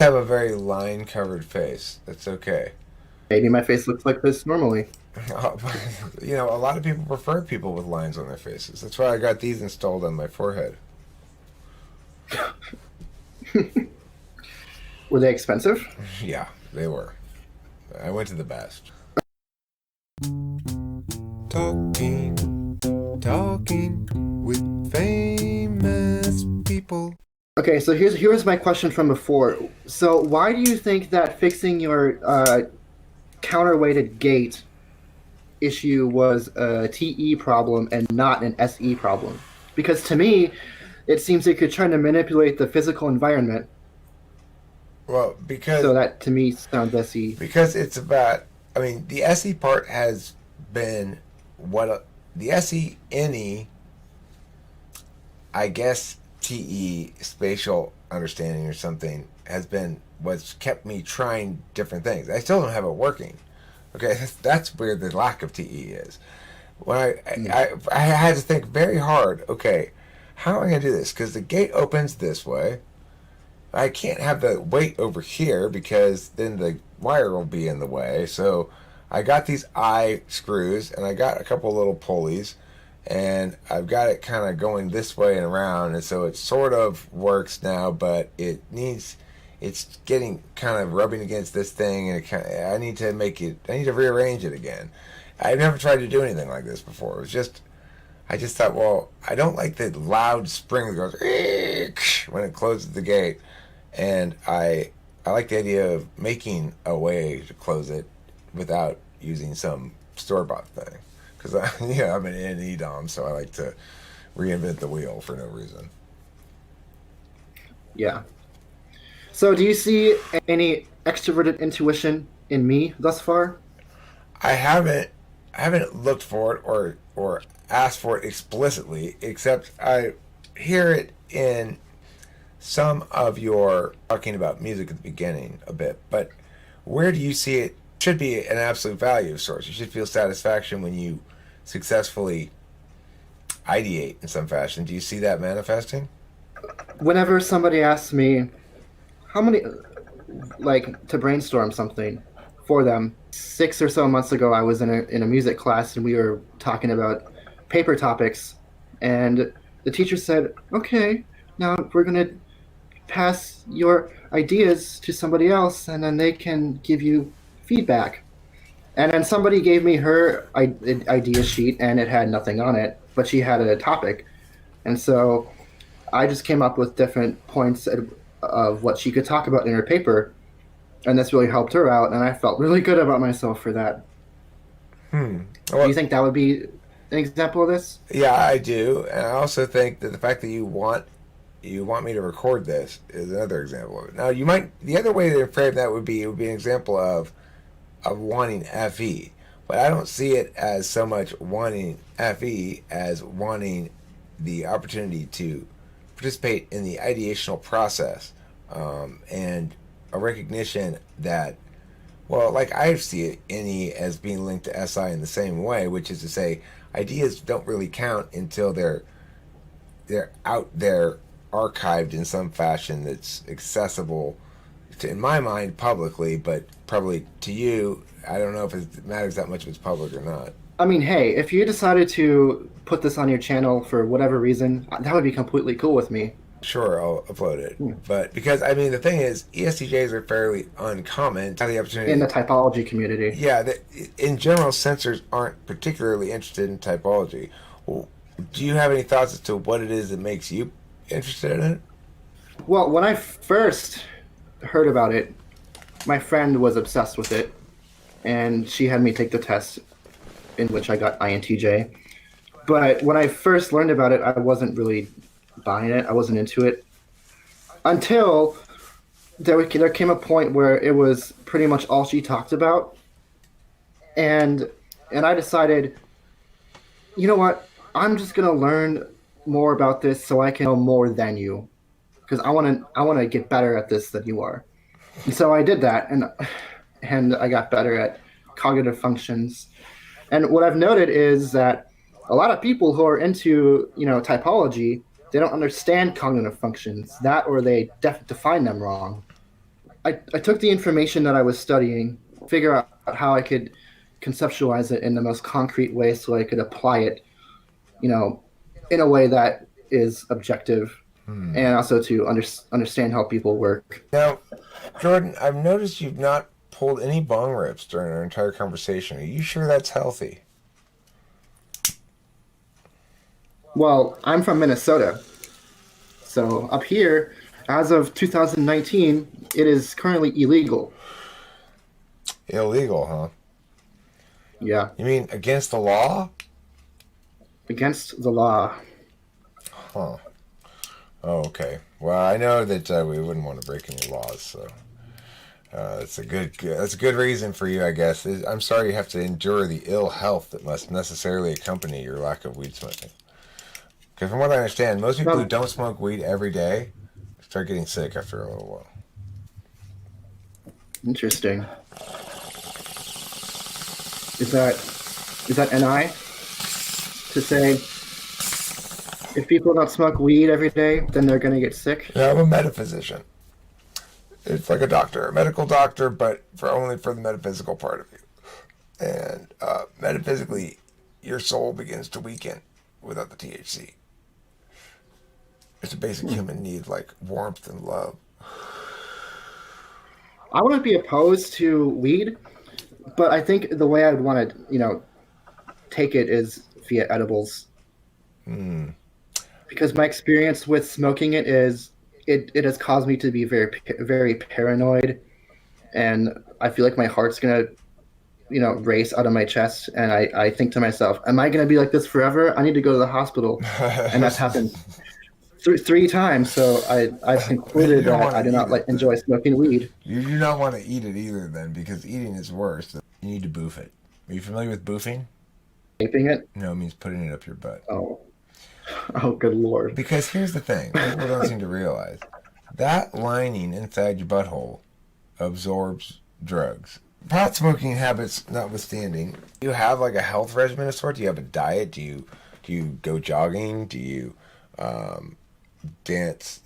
I have a very line-covered face. That's okay. Maybe my face looks like this normally. A lot of people prefer people with lines on their faces. That's why I got these installed on my forehead. Were they expensive? Yeah, they were. I went to the best. Talking, talking with famous people. Okay, so here's my question from before. So why do you think that fixing your counterweighted gate issue was a TE problem and not an SE problem? Because to me, it seems like you're trying to manipulate the physical environment. Well, because So that to me sounds SE. because it's about. I mean, the SE part has been the SE NE. I guess TE spatial understanding or something has been what's kept me trying different things. I still don't have it working. Okay, that's where the lack of TE is. When Mm. I had to think very hard. Okay, how am I going to do this? Because the gate opens this way. I can't have the weight over here because then the wire will be in the way. So I got these eye screws and I got a couple little pulleys and I've got it kind of going this way and around, and so it sort of works now, but it's getting kind of rubbing against this thing, and I need to rearrange it again. I've never tried to do anything like this before. I just thought, well, I don't like the loud spring that goes when it closes the gate, and I like the idea of making a way to close it without using some store bought thing. Because I'm an NE dom, so I like to reinvent the wheel for no reason. Yeah. So do you see any extroverted intuition in me thus far? I haven't I haven't looked for it or asked for it explicitly, except I hear it in some of your talking about music at the beginning a bit. But where do you see it? Should be an absolute value source. You should feel satisfaction when you successfully ideate in some fashion. Do you see that manifesting? Whenever somebody asks me how many, like, to brainstorm something for them, 6 or so months ago, I was in a music class and we were talking about paper topics, and the teacher said, "Okay, now we're gonna pass your ideas to somebody else, and then they can give you feedback." And then somebody gave me her idea sheet, and it had nothing on it, but she had a topic, and so I just came up with different points of what she could talk about in her paper, and this really helped her out, and I felt really good about myself for that. Hmm. Do you Well, think that would be an example of this? yeah, I do, and I also think that the fact that you want me to record this is another example of it. Now, you might the other way to frame that would be an example of wanting FE, but I don't see it as so much wanting FE as wanting the opportunity to participate in the ideational process, and a recognition that, well, like I see it, NE as being linked to SI in the same way, which is to say, ideas don't really count until they're out there archived in some fashion that's accessible to, in my mind, publicly, but probably to you, I don't know if it matters that much if it's public or not. I mean, hey, if you decided to put this on your channel for whatever reason, that would be completely cool with me. Sure, I'll upload it. Hmm. But because, I mean, the thing is, ESTJs are fairly uncommon. Have the In the opportunity. typology community. Yeah, in general, sensors aren't particularly interested in typology. Well, do you have any thoughts as to what it is that makes you interested in it? Well, when I first heard about it, my friend was obsessed with it, and she had me take the test in which I got INTJ. But when I first learned about it, I wasn't really buying it. I wasn't into it until there came a point where it was pretty much all she talked about, and I decided, you know what? I'm just gonna learn more about this so I can know more than you, because I want to get better at this than you are. And so I did that, and I got better at cognitive functions. And what I've noted is that a lot of people who are into, typology, they don't understand cognitive functions, that or they define them wrong. I took the information that I was studying, figure out how I could conceptualize it in the most concrete way so I could apply it, you know, in a way that is objective and also to understand how people work. Now, Jordan, I've noticed you've not pulled any bong rips during our entire conversation. Are you sure that's healthy? Well, I'm from Minnesota. So up here, as of 2019, it is currently illegal. Illegal, huh? Yeah, You mean against the law? against the law. Huh. Oh, okay. Well, I know that we wouldn't want to break any laws, so that's a good reason for you, I guess. I'm sorry you have to endure the ill health that must necessarily accompany your lack of weed smoking. Because from what I understand, most people who No, don't smoke weed every day start getting sick after a little while. interesting. Is that NI to say if people don't smoke weed every day, then they're gonna get sick? Yeah, I'm a metaphysician. It's like a doctor, a medical doctor, but only for the metaphysical part of you. And metaphysically, your soul begins to weaken without the THC. It's a basic human need like warmth and love. I wouldn't be opposed to weed, but I think the way I would want to, take it is via edibles. Because my experience with smoking it is it has caused me to be very paranoid, and I feel like my heart's gonna race out of my chest, and I think to myself, am I gonna be like this forever? I need to go to the hospital. And that's happened three times, so I've concluded that I do not enjoy smoking weed. You do not want to eat it either, then, because eating is worse. You need to boof it. Are you familiar with boofing? Vaping it? No, it means putting it up your butt. Oh, good lord. Because here's the thing people don't seem to realize that lining inside your butthole absorbs drugs. Pot smoking habits notwithstanding, do you have like a health regimen of sort? Do you have a diet? Do you go jogging? Do you dance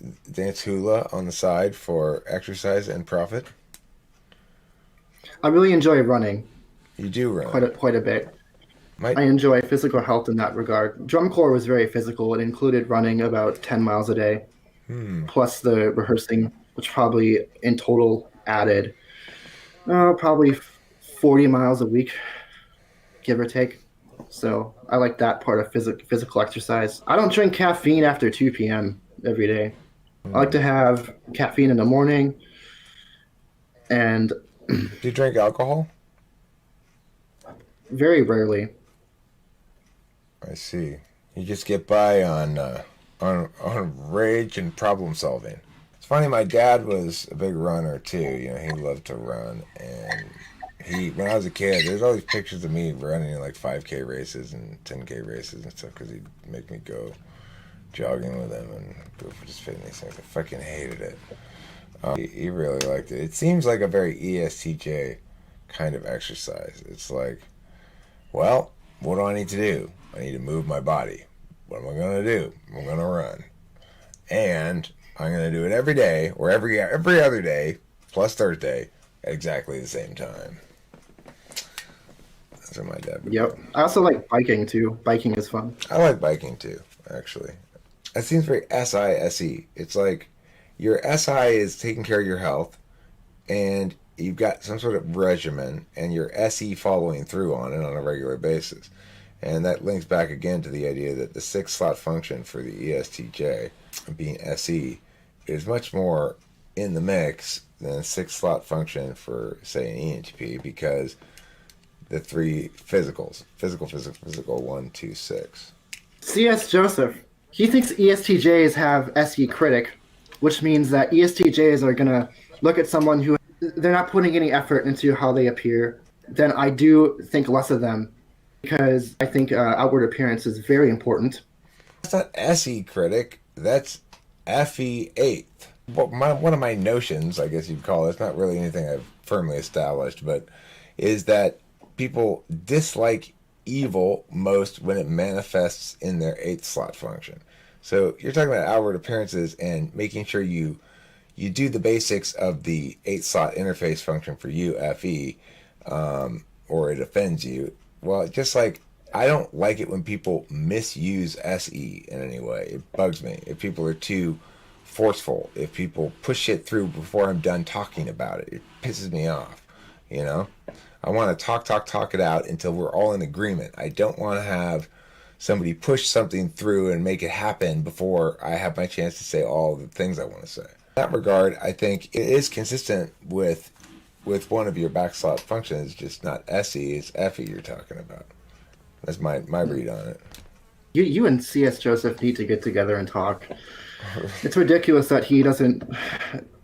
hula on the side for exercise and profit? I really enjoy running You do run. quite a bit. My, I enjoy physical health in that regard. Drum corps was very physical. It included running about 10 miles a day, plus the rehearsing, which probably in total added probably 40 miles a week, give or take. So I like that part of physical exercise. I don't drink caffeine after 2 p.m. every day. I like to have caffeine in the morning. And do you drink alcohol? very rarely. I see. You just get by on rage and problem solving. It's funny. My dad was a big runner too. He loved to run, and when I was a kid, there's always pictures of me running in like 5K races and 10K races and stuff because he'd make me go jogging with him and go for just fitness things. I fucking hated it. He really liked it. It seems like a very ESTJ kind of exercise. It's like, well, what do I need to do? I need to move my body. What am I going to do? I'm going to run. And I'm going to do it every day or every other day plus Thursday at exactly the same time. That's what my dad would Yep. I also like biking too. Biking is fun. I like biking too, actually. It seems very SISE. It's like your SI is taking care of your health and you've got some sort of regimen and your SE following through on it on a regular basis. And that links back again to the idea that the 6-slot function for the ESTJ, being SE, is much more in the mix than a 6-slot function for, say, an ENTP because the 3 physicals, physical, 1, 2, 6. C.S. Joseph, he thinks ESTJs have SE critic, which means that ESTJs are going to look at someone who they're not putting any effort into how they appear. Then I do think less of them because I think outward appearance is very important. That's not SE critic, that's FE 8th. One of my notions, I guess you'd call it, it's not really anything I've firmly established, but is that people dislike evil most when it manifests in their 8th slot function. So you're talking about outward appearances and making sure you you do the basics of the 8-slot interface function for you, FE, or it offends you. Well, just like I don't like it when people misuse SE in any way. It bugs me. If people are too forceful, if people push it through before I'm done talking about it, it pisses me off. You know, I want to talk it out until we're all in agreement. I don't want to have somebody push something through and make it happen before I have my chance to say all the things I want to say. In that regard, I think it is consistent with one of your backslot functions, just not SE, it's FE you're talking about. That's my read on it. You and CS Joseph need to get together and talk. It's ridiculous that he doesn't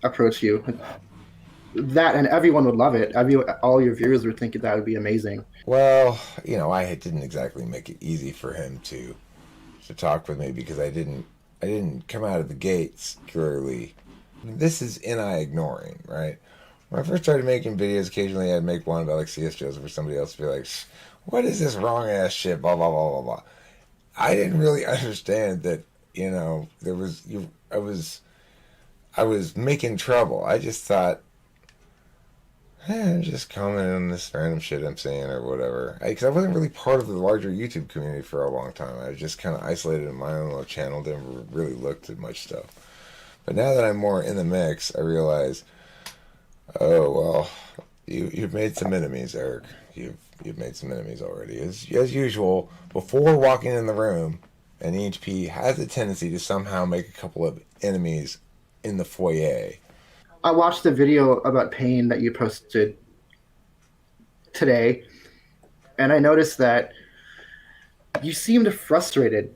approach you. That and everyone would love it. All your viewers would think that would be amazing. Well, I didn't exactly make it easy for him to talk with me because I didn't come out of the gates clearly. This is NI ignoring, right? When I first started making videos, occasionally I'd make one about like CS Joseph or somebody else be like, "What is this wrong ass shit?" Blah blah blah blah blah. I didn't really understand that. I was making trouble. I just thought, I'm just commenting on this random shit I'm saying or whatever. Because I wasn't really part of the larger YouTube community for a long time. I was just kind of isolated in my own little channel, didn't really look at much stuff. But now that I'm more in the mix, I realize, oh well, you've made some enemies, Eric. You've made some enemies already. As usual, before walking in the room, an EHP has a tendency to somehow make a couple of enemies in the foyer. I watched the video about pain that you posted today, and I noticed that you seemed frustrated.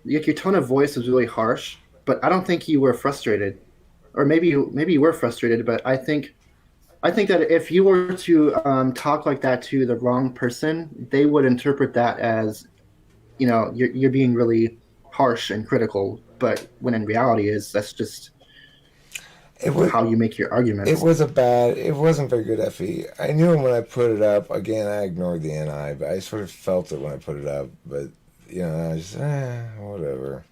Like your tone of voice was really harsh, but I don't think you were frustrated. Or maybe you were frustrated, but I think that if you were to talk like that to the wrong person, they would interpret that as, you're being really harsh and critical. But when in reality that's just It was how you make your arguments. it wasn't very good FE. I knew him when I put it up. Again, I ignored the NI, but I sort of felt it when I put it up. But I just whatever.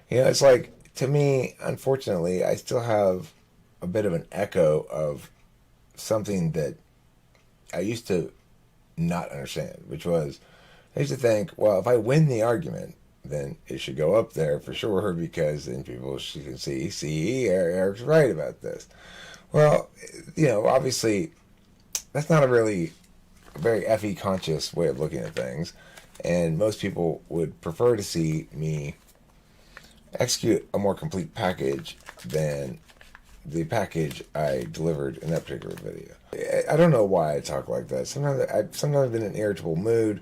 It's like, to me, unfortunately, I still have a bit of an echo of something that I used to not understand, which was I used to think, well, if I win the argument, then it should go up there for sure because then people can see, Eric's right about this. Well, obviously, that's not a very FE conscious way of looking at things, and most people would prefer to see me execute a more complete package than the package I delivered in that particular video. I don't know why I talk like that. Sometimes I'm in an irritable mood.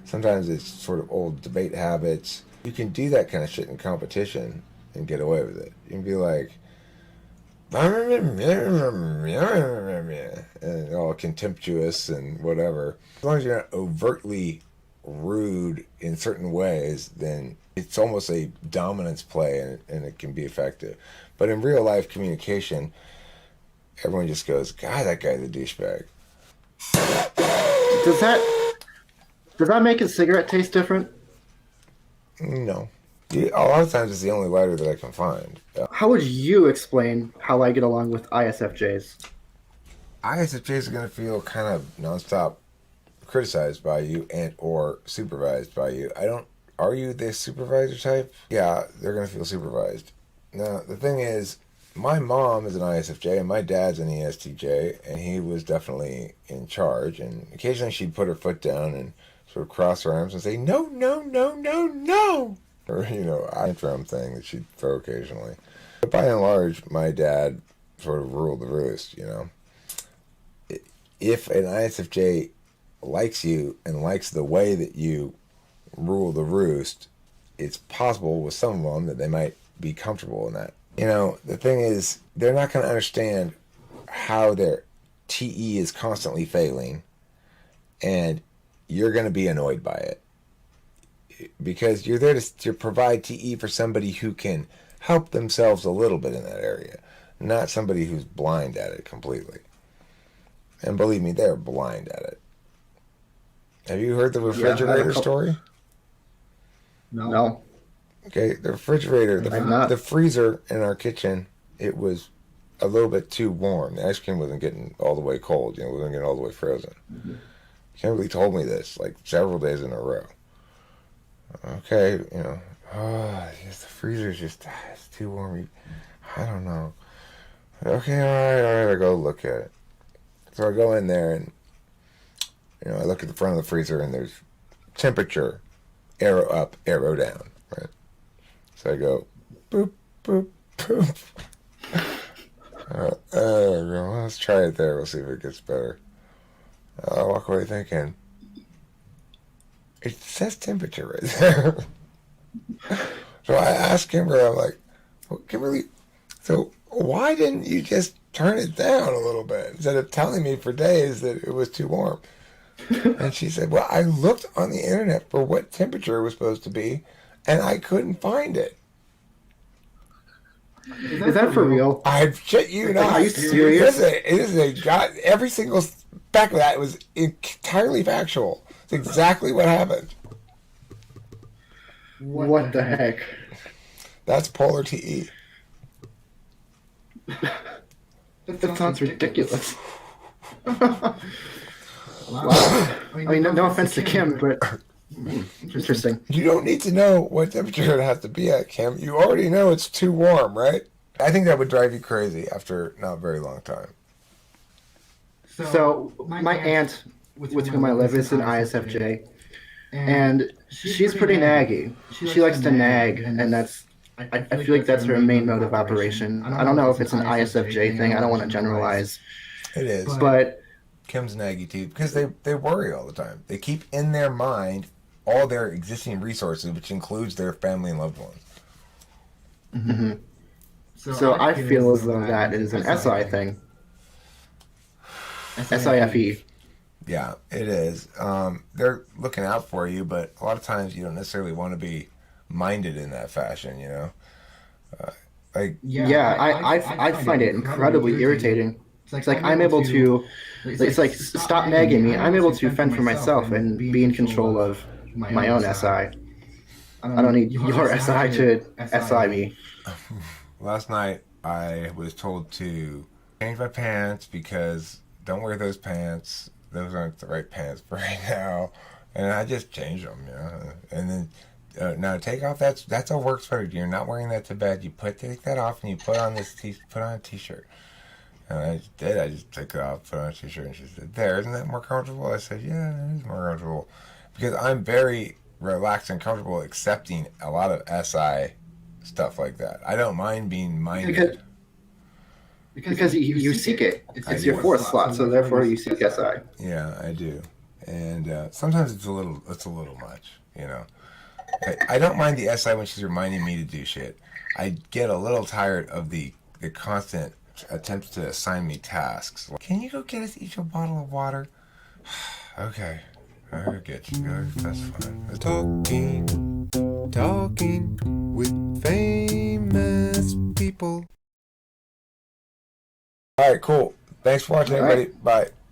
Sometimes it's sort of old debate habits. You can do that kind of shit in competition and get away with it. You can be like, and all contemptuous and whatever. As long as you're not overtly rude in certain ways, then it's almost a dominance play and it can be effective. But in real life communication, everyone just goes, God, that guy's a douchebag. Does that make a cigarette taste different? No. A lot of times it's the only lighter that I can find. How would you explain how I get along with ISFJs? ISFJs are going to feel kind of nonstop criticized by you and or supervised by you. Are you the supervisor type? Yeah, they're going to feel supervised. Now, the thing is, my mom is an ISFJ and my dad's an ESTJ, and he was definitely in charge. And occasionally she'd put her foot down and sort of cross her arms and say, no, no, no, no, no. Or, intro thing that she'd throw occasionally. But by and large, my dad sort of ruled the roost, If an ISFJ likes you and likes the way that you rule the roost, it's possible with some of them that they might be comfortable in that. The thing is, they're not going to understand how their TE is constantly failing, and you're going to be annoyed by it. Because you're there to provide TE for somebody who can help themselves a little bit in that area, not somebody who's blind at it completely. And believe me, they're blind at it. Have you heard the refrigerator story? No. Okay, the refrigerator, the freezer in our kitchen, it was a little bit too warm. The ice cream wasn't getting all the way cold. It wasn't getting all the way frozen. Kimberly told me this like several days in a row. Okay, the freezer's just it's too warm. I don't know. Okay, all right. I go look at it. So I go in there and I look at the front of the freezer and there's temperature, arrow up, arrow down, right? So I go, boop, boop, boop. Let's try it there. We'll see if it gets better. I walk away thinking, it says temperature right there. So I asked Kimberly, I'm like, well, Kimberly, so why didn't you just turn it down a little bit instead of telling me for days that it was too warm? And she said, well, I looked on the internet for what temperature it was supposed to be, and I couldn't find it. Is that for real? I shit you not. Are you serious? Every single speck of that was entirely factual. It's exactly what happened. What the heck? That's polar TE. That sounds ridiculous. Wow. I mean, no offense to Kim, but interesting. You don't need to know what temperature it has to be at, Kim. You already know it's too warm, right? I think that would drive you crazy after not a very long time. So my aunt, with whom I live, is an ISFJ, and she's pretty naggy. She likes to nag, and I feel like that's her main mode of operation. I don't know if it's an ISFJ thing. I don't want to generalize. It is. But Kim's naggy too, because they worry all the time. They keep in their mind all their existing resources, which includes their family and loved ones. Mm-hmm. So I feel as though that is an SI thing. SIFE. Yeah, it is. They're looking out for you, but a lot of times you don't necessarily want to be minded in that fashion, I find it incredibly irritating. It's like I'm able to, it's like stop nagging me. I'm able to fend for myself and be in control of my own SI. I don't need your SI to SI me. Last night I was told to change my pants because don't wear those pants. Those aren't the right pants for right now. And I just changed them, And then now take off that's a work sweater. You're not wearing that to bed. You take that off and you put on a t-shirt. And I just did. I just took it off, put on a t-shirt, and she said, "There, isn't that more comfortable?" I said, "Yeah, it is more comfortable," because I'm very relaxed and comfortable accepting a lot of SI stuff like that. I don't mind being minded. Because you seek it. It's your fourth slot, so therefore you seek SI. Yeah, I do, and sometimes it's a little much, I don't mind the SI when she's reminding me to do shit. I get a little tired of the constant attempts to assign me tasks. Can you go get us each a bottle of water? Okay, I'll get you guys. That's fine. Talking with famous people. All right, cool. Thanks for watching, everybody. Bye.